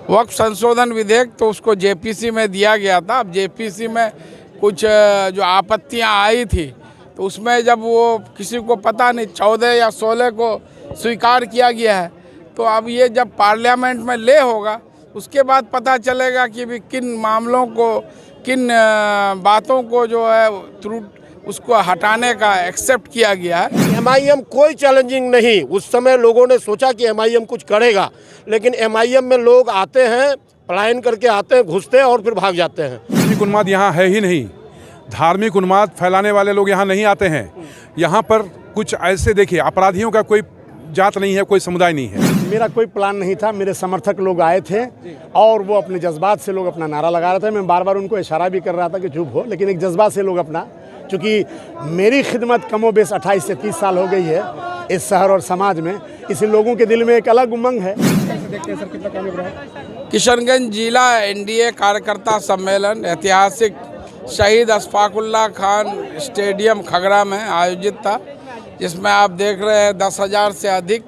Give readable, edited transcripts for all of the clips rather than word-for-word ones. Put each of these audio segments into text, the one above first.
वक्फ संशोधन विधेयक तो उसको जेपीसी में दिया गया था। अब जेपीसी में कुछ जो आपत्तियां आई थी तो उसमें जब वो किसी को पता नहीं 14 या 16 को स्वीकार किया गया है, तो अब ये जब पार्लियामेंट में ले होगा उसके बाद पता चलेगा कि भी किन मामलों को, किन बातों को जो है त्रुटि उसको हटाने का एक्सेप्ट किया गया है। एमआईएम कोई चैलेंजिंग नहीं। उस समय लोगों ने सोचा कि एमआईएम कुछ करेगा, लेकिन एमआईएम में लोग आते हैं, पलायन करके आते हैं, घुसते हैं और फिर भाग जाते हैं। धार्मिक उन्माद यहाँ है ही नहीं। धार्मिक उन्माद फैलाने वाले लोग यहाँ नहीं आते हैं। यहाँ पर कुछ ऐसे देखिए, अपराधियों का कोई जात नहीं है, कोई समुदाय नहीं है। मेरा कोई प्लान नहीं था। मेरे समर्थक लोग आए थे और वो अपने जज्बात से लोग अपना नारा लगा रहे थे। मैं बार बार उनको इशारा भी कर रहा था कि चुप हो, लेकिन एक जज्बात से लोग अपना, चूँकि मेरी खिदमत कमोबेश 28 से 30 साल हो गई है इस शहर और समाज में, इसी लोगों के दिल में एक अलग उमंग है। किशनगंज जिला एनडीए कार्यकर्ता सम्मेलन ऐतिहासिक शहीद अशफाकुल्लाह खान स्टेडियम खगड़ा में आयोजित था, जिसमें आप देख रहे हैं 10,000 से अधिक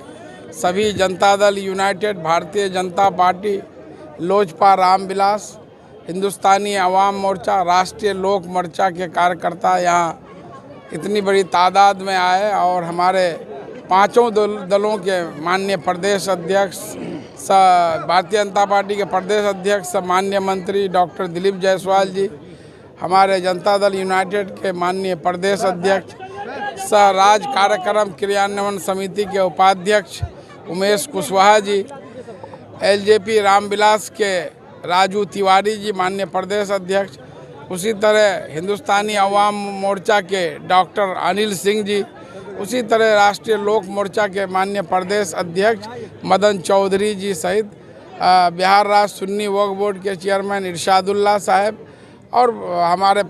सभी जनता दल यूनाइटेड, भारतीय जनता पार्टी, लोजपा रामविलास, हिंदुस्तानी अवाम मोर्चा, राष्ट्रीय लोक मोर्चा के कार्यकर्ता यहाँ इतनी बड़ी तादाद में आए और हमारे पांचों दलों के माननीय प्रदेश अध्यक्ष, भारतीय जनता पार्टी के प्रदेश अध्यक्ष माननीय मंत्री डॉक्टर दिलीप जायसवाल जी, हमारे जनता दल यूनाइटेड के माननीय प्रदेश अध्यक्ष सह राज्य कार्यक्रम क्रियान्वयन समिति के उपाध्यक्ष उमेश कुशवाहा जी, एलजेपी रामविलास के राजू तिवारी जी माननीय प्रदेश अध्यक्ष, उसी तरह हिंदुस्तानी अवाम मोर्चा के डॉक्टर अनिल सिंह जी, उसी तरह राष्ट्रीय लोक मोर्चा के माननीय प्रदेश अध्यक्ष मदन चौधरी जी सहित बिहार राज्य सुन्नी वक्फ बोर्ड के चेयरमैन इरशादुल्लाह साहब और हमारे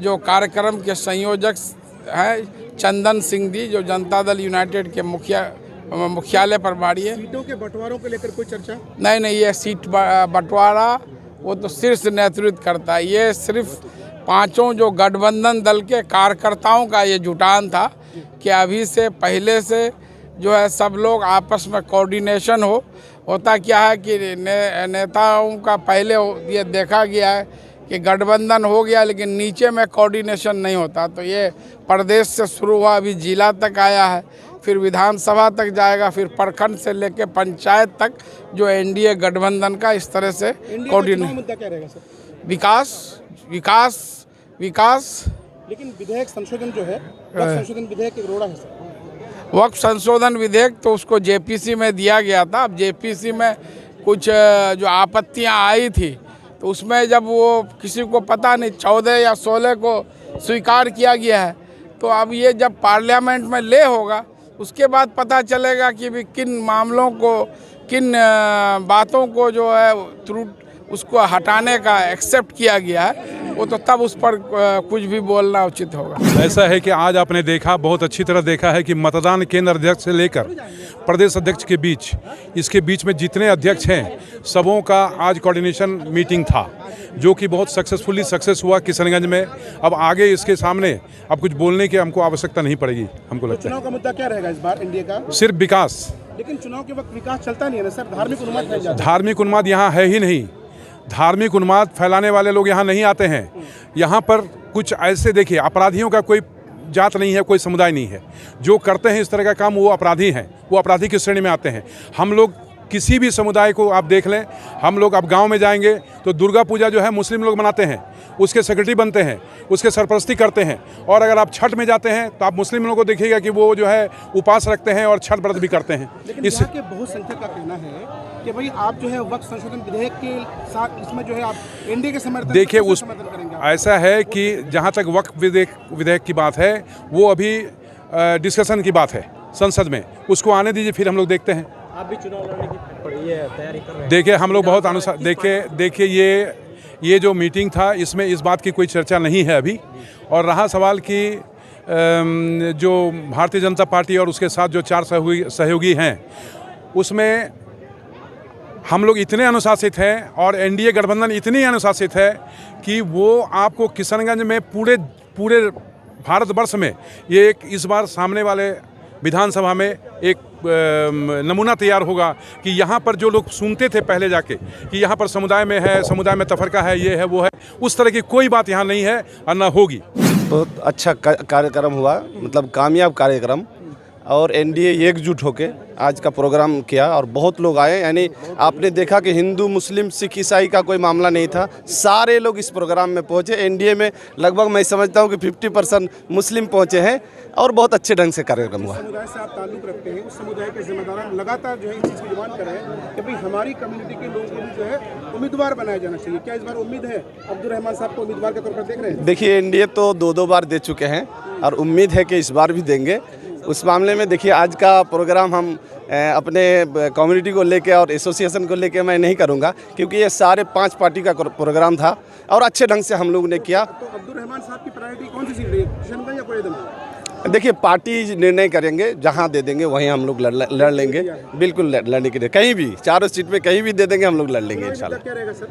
जो कार्यक्रम के संयोजक हैं चंदन सिंह जी, जो जनता दल यूनाइटेड के मुख्यालय प्रभारी है। सीटों के बंटवारों को लेकर कोई चर्चा नहीं, ये सीट बंटवारा वो तो शीर्ष नेतृत्व करता है। ये सिर्फ पांचों जो गठबंधन दल के कार्यकर्ताओं का ये जुटान था कि अभी से पहले से जो है सब लोग आपस में कोऑर्डिनेशन होता क्या है कि नेताओं का पहले ये देखा गया है कि गठबंधन हो गया लेकिन नीचे में कोऑर्डिनेशन नहीं होता, तो ये प्रदेश से शुरू हुआ, अभी जिला तक आया है, फिर विधानसभा तक जाएगा, फिर प्रखंड से लेकर पंचायत तक जो एनडीए गठबंधन का इस तरह से कोऑर्डिनेशन। विकास। लेकिन विधेयक संशोधन जो है, संशोधन विधेयक एक रोड़ा है सर। वक्फ संशोधन विधेयक तो उसको जेपीसी में दिया गया था। अब जेपीसी में कुछ जो आपत्तियां आई थी तो उसमें जब वो किसी को पता नहीं 14 या 16 को स्वीकार किया गया है, तो अब ये जब पार्लियामेंट में ले होगा उसके बाद पता चलेगा कि भी किन मामलों को, किन बातों को जो है त्रुटि उसको हटाने का एक्सेप्ट किया गया है, वो तो तब उस पर कुछ भी बोलना उचित होगा। ऐसा है कि आज आपने देखा, बहुत अच्छी तरह देखा है कि मतदान केंद्र अध्यक्ष से लेकर प्रदेश अध्यक्ष के बीच, इसके बीच में जितने अध्यक्ष हैं सबों का आज कोऑर्डिनेशन मीटिंग था, जो कि बहुत सक्सेस हुआ किशनगंज में। अब आगे इसके सामने अब कुछ बोलने की हमको आवश्यकता नहीं पड़ेगी, हमको लगता है। चुनाव का मुद्दा क्या रहेगा इस बार इंडिया का? सिर्फ विकास। लेकिन चुनाव के वक्त विकास चलता नहीं है ना सर, धार्मिक उन्माद। धार्मिक उन्माद यहाँ है ही नहीं। धार्मिक उन्माद फैलाने वाले लोग यहाँ नहीं आते हैं। यहाँ पर कुछ ऐसे देखिए, अपराधियों का कोई जात नहीं है, कोई समुदाय नहीं है। जो करते हैं इस तरह का काम वो अपराधी हैं, वो अपराधी की श्रेणी में आते हैं। हम लोग किसी भी समुदाय को आप देख लें, हम लोग अब गांव में जाएंगे तो दुर्गा पूजा जो है मुस्लिम लोग मनाते हैं, उसके सेक्रेटरी बनते हैं, उसके सरपरस्ती करते हैं। और अगर आप छठ में जाते हैं तो आप मुस्लिम लोगों को देखिएगा कि वो जो है उपास रखते हैं और छठ व्रत भी करते हैं। इस के बहुसंख्यक का कहना है कि भाई आप जो है वक्त संशोधन विधेयक के साथ इसमें जो है आप एनडीए के समर्थन देखिए, उस ऐसा है कि जहाँ तक वक्त विधेयक की बात है वो अभी डिस्कशन की बात है संसद में, उसको आने दीजिए, फिर हम लोग देखते हैं। आप भी चुनाव लड़ने की तैयारी कर रहे हैं? देखिए, हम लोग बहुत अनुसार देखिए ये जो मीटिंग था इसमें इस बात की कोई चर्चा नहीं है अभी। और रहा सवाल कि जो भारतीय जनता पार्टी और उसके साथ जो 4 सहयोगी हैं, उसमें हम लोग इतने अनुशासित हैं और एनडीए गठबंधन इतनी अनुशासित है कि वो आपको किशनगंज में पूरे भारतवर्ष में ये एक इस बार सामने वाले विधानसभा में एक नमूना तैयार होगा कि यहाँ पर जो लोग सुनते थे पहले जाके कि यहाँ पर समुदाय में है, समुदाय में तफरका है, ये है वो है, उस तरह की कोई बात यहाँ नहीं है और न होगी। बहुत अच्छा कार्यक्रम हुआ, मतलब कामयाब कार्यक्रम, और एनडीए एकजुट होकर आज का प्रोग्राम किया और बहुत लोग आए। यानी आपने देखा कि हिंदू, मुस्लिम, सिख, ईसाई का कोई मामला नहीं था, सारे लोग इस प्रोग्राम में पहुंचे। एनडीए में लगभग मैं समझता हूं कि 50% मुस्लिम पहुंचे हैं और बहुत अच्छे ढंग से कार्यक्रम हुआ। समुदाय से आप ताल्लुक़ रखते हैं, उस समुदाय के जिम्मेदार लगातार जो है इस चीज़ की डिमांड कर रहे हैं कि भाई हमारी कम्युनिटी के लोगों को भी जो है उम्मीदवार बनाया जाना चाहिए। क्या इस बार उम्मीद है अब्दुल रहमान साहब को उम्मीदवार के तौर पर देख रहे हैं? देखिए, एनडीए तो दो बार दे चुके हैं और उम्मीद है कि इस बार भी देंगे। उस मामले में देखिए, आज का प्रोग्राम हम अपने कम्युनिटी को लेके और एसोसिएशन को लेके मैं नहीं करूंगा, क्योंकि ये सारे 5 पार्टी का प्रोग्राम था और अच्छे ढंग से हम लोग ने किया। तो अब्दुल रहमान साहब की प्रायोरिटी कौन सी सीट रही है, किशनगंज या कोयदम? देखिए, पार्टी निर्णय करेंगे, जहां दे देंगे वहीं हम लोग लड़ लेंगे। बिल्कुल लड़ने के लिए कहीं भी, चारों सीट पे कहीं भी दे देंगे, हम लोग लड़ लेंगे इंशाल्लाह। क्या रहेगा सर?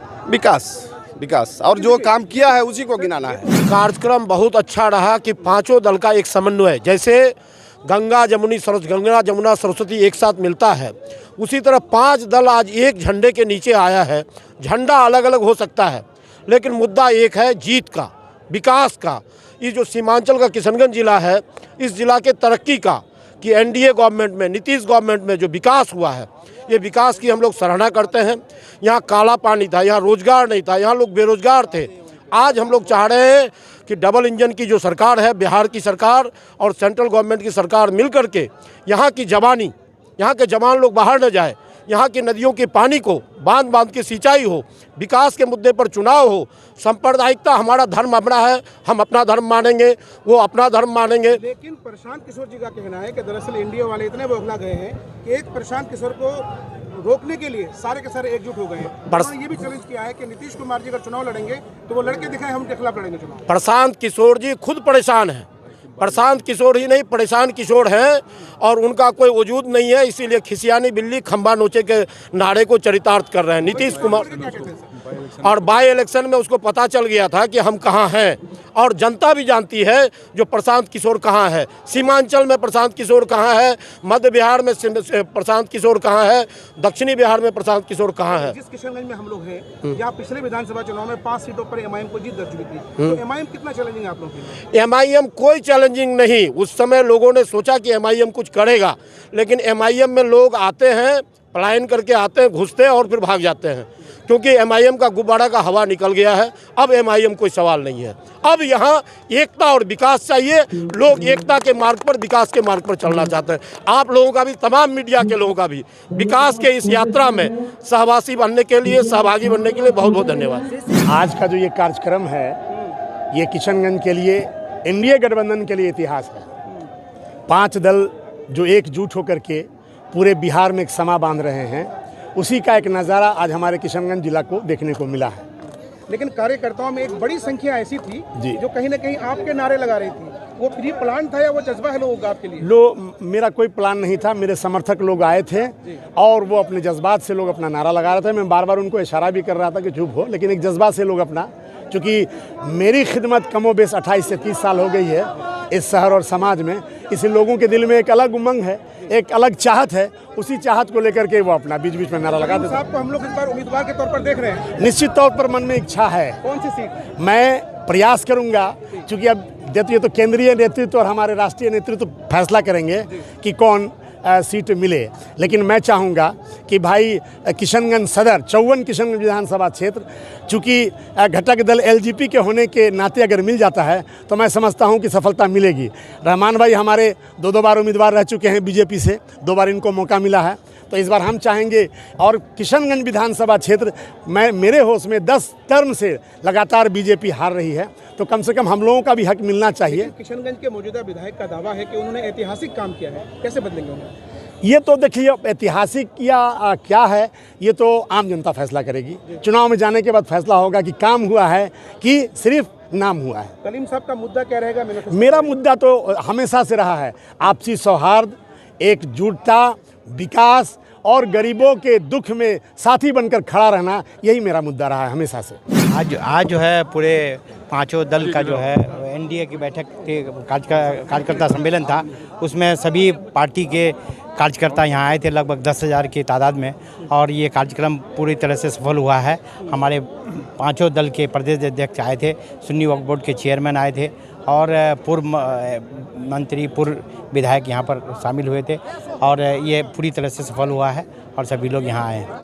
विकास और जो काम किया है उसी को गिनाना है। कार्यक्रम बहुत अच्छा रहा कि पांचों दल का एक समन्वय, जैसे गंगा जमुना सरस्वती एक साथ मिलता है, उसी तरह 5 दल आज एक झंडे के नीचे आया है। झंडा अलग अलग हो सकता है, लेकिन मुद्दा एक है, जीत का, विकास का। ये जो सीमांचल का किशनगंज जिला है, इस जिला के तरक्की का, कि एनडीए गवर्नमेंट में, नीतीश गवर्नमेंट में जो विकास हुआ है, ये विकास की हम लोग सराहना करते हैं। यहाँ काला पानी था, यहाँ रोजगार नहीं था, यहाँ लोग बेरोजगार थे। आज हम लोग चाह रहे हैं कि डबल इंजन की जो सरकार है, बिहार की सरकार और सेंट्रल गवर्नमेंट की सरकार मिल करके यहाँ की जवानी, यहाँ के जवान लोग बाहर न जाए, यहाँ की नदियों के पानी को बांध के सिंचाई हो, विकास के मुद्दे पर चुनाव हो। सांप्रदायिकता हमारा धर्म अपना है, हम अपना धर्म मानेंगे, वो अपना धर्म मानेंगे। लेकिन प्रशांत किशोर जी का कहना है कि दरअसल एनडीए वाले इतने बौखला गए हैं कि एक प्रशांत किशोर को रोकने के लिए सारे के सारे एकजुट हो गए हैं। उन्होंने ये भी चैलेंज किया है कि नीतीश कुमार जी अगर चुनाव लड़ेंगे तो वो लड़के दिखाएं, हम उनके खिलाफ लड़ेंगे चुनाव। प्रशांत किशोर जी खुद परेशान हैं। प्रशांत किशोर ही नहीं, परेशान किशोर हैं और उनका कोई वजूद नहीं है, इसीलिए खिसियानी बिल्ली खंबा नोचे के नारे को चरितार्थ कर रहे हैं नीतीश कुमार। और बाई इलेक्शन में उसको पता चल गया था कि हम कहाँ हैं, और जनता भी जानती है जो प्रशांत किशोर कहाँ है। सीमांचल में प्रशांत किशोर कहाँ है, मध्य बिहार में प्रशांत किशोर कहाँ है, दक्षिणी बिहार में प्रशांत किशोर कहाँ है। जिस किशनगंज में हम लोग हैं, यहाँ पिछले विधानसभा चुनाव में 5 सीटों पर एमआईएम को जीत दर्ज हुई थी, तो एमआईएम कितना चैलेंजिंग आप लोगों के लिए? एमआईएम कोई चैलेंजिंग नहीं। उस समय लोगों ने सोचा कि एमआईएम कुछ करेगा, लेकिन एमआईएम में लोग आते हैं, पलायन करके आते हैं, घुसते हैं और फिर भाग जाते हैं, क्योंकि एमआईएम का गुब्बारा का हवा निकल गया है। अब एमआईएम कोई सवाल नहीं है। अब यहाँ एकता और विकास चाहिए। लोग एकता के मार्ग पर, विकास के मार्ग पर चलना चाहते हैं। आप लोगों का भी, तमाम मीडिया के लोगों का भी विकास के इस यात्रा में सहभागी बनने के लिए बहुत बहुत धन्यवाद। आज का जो ये कार्यक्रम है, ये किशनगंज के लिए, एनडीए गठबंधन के लिए इतिहास है। 5 दल जो एकजुट होकर के पूरे बिहार में एक समा बांध रहे हैं, उसी का एक नज़ारा आज हमारे किशनगंज जिला को देखने को मिला है। लेकिन कार्यकर्ताओं में एक बड़ी संख्या ऐसी थी जो कहीं ना कहीं आपके नारे लगा रही थी। वो प्री प्लान था या वो जज्बा है लोगों का आपके लिए? मेरा कोई प्लान नहीं था। मेरे समर्थक लोग आए थे और वो अपने जज्बात से लोग अपना नारा लगा रहे थे। मैं बार बार उनको इशारा भी कर रहा था कि चुप हो, लेकिन एक जज्बात से लोग अपना, चूँकि मेरी खिदमत कमोबेश 28 से 30 साल हो गई है इस शहर और समाज में, इसी लोगों के दिल में एक अलग उमंग है, एक अलग चाहत है। उसी चाहत को लेकर के वो अपना बीच बीच में नारा लगाते थे। साहब को हम लोग इस बार उम्मीदवार के तौर पर देख रहे हैं। निश्चित तौर पर मन में इच्छा है। कौन सी सीट? मैं प्रयास करूंगा, क्योंकि अब ये तो केंद्रीय नेतृत्व और हमारे राष्ट्रीय नेतृत्व फैसला करेंगे कि कौन सीट मिले, लेकिन मैं चाहूँगा कि भाई किशनगंज सदर 54 किशनगंज विधानसभा क्षेत्र, चूँकि घटक दल एलजेपी के होने के नाते अगर मिल जाता है तो मैं समझता हूँ कि सफलता मिलेगी। रहमान भाई हमारे 2 बार उम्मीदवार रह चुके हैं बीजेपी से, 2 बार इनको मौका मिला है, तो इस बार हम चाहेंगे। और किशनगंज विधानसभा क्षेत्र मेरे होश में 10 टर्म से लगातार बीजेपी हार रही है, तो कम से कम हम लोगों का भी हक मिलना चाहिए। किशनगंज के मौजूदा विधायक का दावा है कि उन्होंने ऐतिहासिक काम किया है, कैसे बदलेंगे उन्हें? ये तो देखिए, ऐतिहासिक या क्या है, ये तो आम जनता फैसला करेगी। चुनाव में जाने के बाद फैसला होगा कि काम हुआ है कि सिर्फ नाम हुआ है। कलीम साहब का मुद्दा क्या रहेगा? मेरा मुद्दा तो हमेशा से रहा है आपसी सौहार्द, एकजुटता, विकास और गरीबों के दुख में साथी बनकर खड़ा रहना, यही मेरा मुद्दा रहा है हमेशा से। आज जो है पूरे पांचों दल का जो है एनडीए की बैठक के कार्यकर्ता सम्मेलन था, उसमें सभी पार्टी के कार्यकर्ता यहाँ आए थे, लगभग 10,000 की तादाद में, और ये कार्यक्रम पूरी तरह से सफल हुआ है। हमारे पांचों दल के प्रदेश अध्यक्ष आए थे, सुन्नी वक्फ बोर्ड के चेयरमैन आए थे, और पूर्व मंत्री, पूर्व विधायक यहाँ पर शामिल हुए थे, और ये पूरी तरह से सफल हुआ है और सभी लोग यहाँ आए हैं।